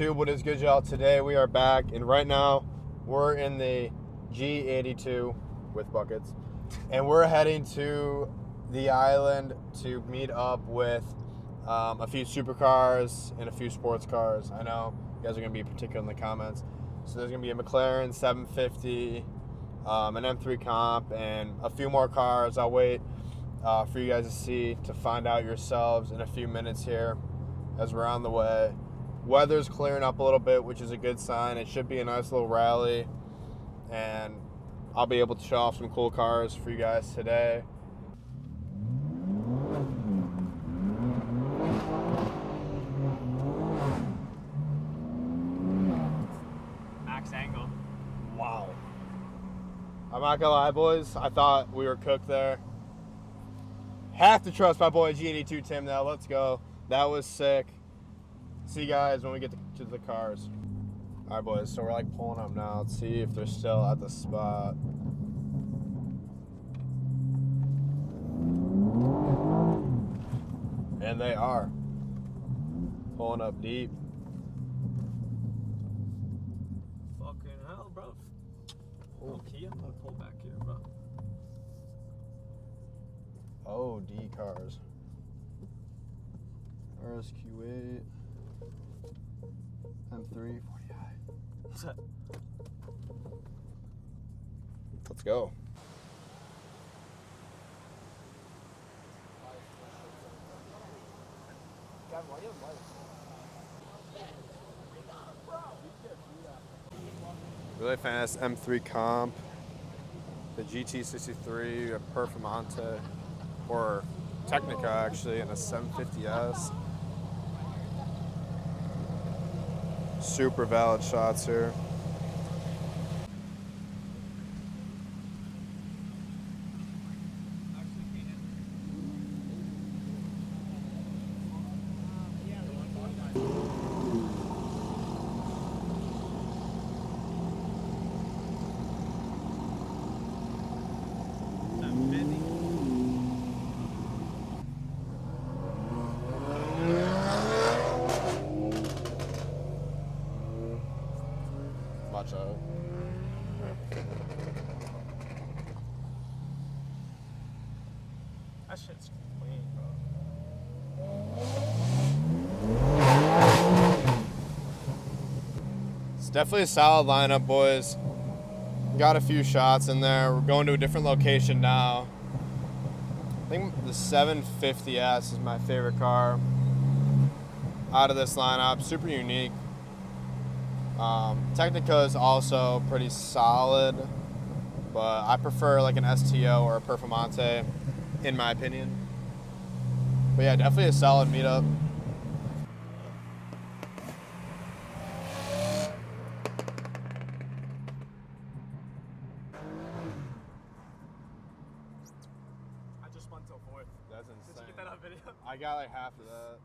YouTube? What is good, y'all? Today we are back, and right now we're in the G82 with buckets, and we're heading to the island to meet up with a few supercars and a few sports cars. I know you guys are going to be particular in the comments. So there's going to be a McLaren 750, an M3 Comp, and a few more cars. I'll wait for you guys to see, to find out yourselves in a few minutes here as we're on the way. Weather's clearing up a little bit, which is a good sign. It should be a nice little rally, and I'll be able to show off some cool cars for you guys today. Max angle. Wow. I'm not gonna lie, boys. I thought we were cooked there. Have to trust my boy G82 Tim now. Let's go. That was sick. See you guys when we get to the cars. All right, boys. So we're like pulling up now. Let's see if they're still at the spot. And they are. Pulling up deep. Fucking hell, bro. Oh, Kia, I'm gonna pull back here, bro. Oh, D cars. RSQ8. M3, 40i. Let's go. Really fast M3 Comp, the GT63, a Performante, or Technica actually, and a 750S. Super valid shots here. Watch out. That shit's clean, bro. It's definitely a solid lineup, boys. Got a few shots in there. We're going to a different location now. I think the 750S is my favorite car out of this lineup. Super unique. Technica is also pretty solid, but I prefer like an STO or a Performante, in my opinion. But yeah, definitely a solid meetup. I just went till fourth. That's insane. Did you get that on video? I got like half of that.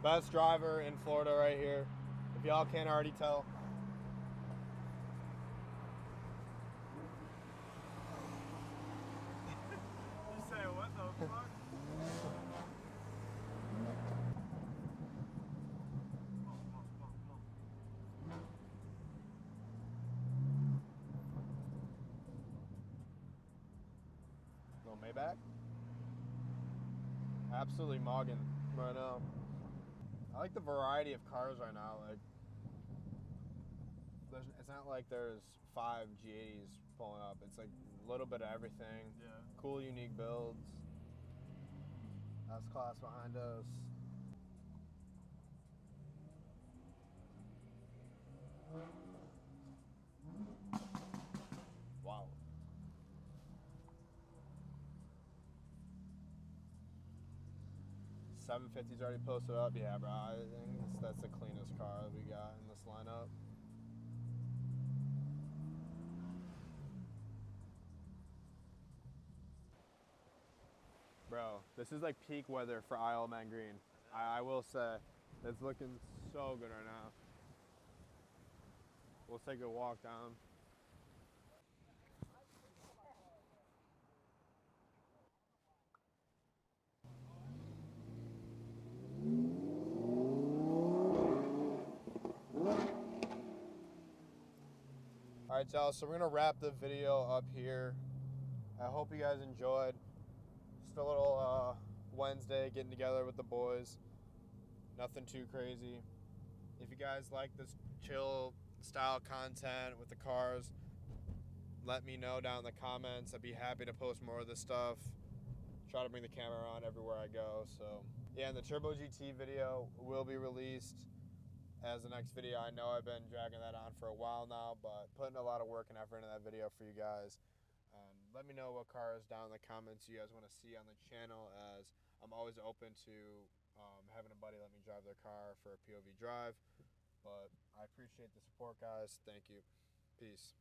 Best driver in Florida right here, if y'all can't already tell. You say what the fuck? Little Maybach. Absolutely mogging right now. I like the variety of cars right now. Like, it's not like there's 5 G80s pulling up. It's like a little bit of everything. Yeah. Cool, unique builds. S-Class behind us. Wow. 750's already posted up. Yeah, bro. I think that's the cleanest car that we got in this lineup. Bro, this is like peak weather for Isle of Man Green. I will say, it's looking so good right now. We'll take a walk down. All right, y'all, so we're gonna wrap the video up here. I hope you guys enjoyed. Just a little Wednesday getting together with the boys. Nothing too crazy. If you guys like this chill style content with the cars, let me know down in the comments. I'd be happy to post more of this stuff. Try to bring the camera on everywhere I go. So yeah, and the Turbo GT video will be released as the next video. I know I've been dragging that on for a while now, but putting a lot of work and effort into that video for you guys. Let me know what cars down in the comments you guys want to see on the channel, as I'm always open to having a buddy let me drive their car for a POV drive. But I appreciate the support, guys. Thank you. Peace.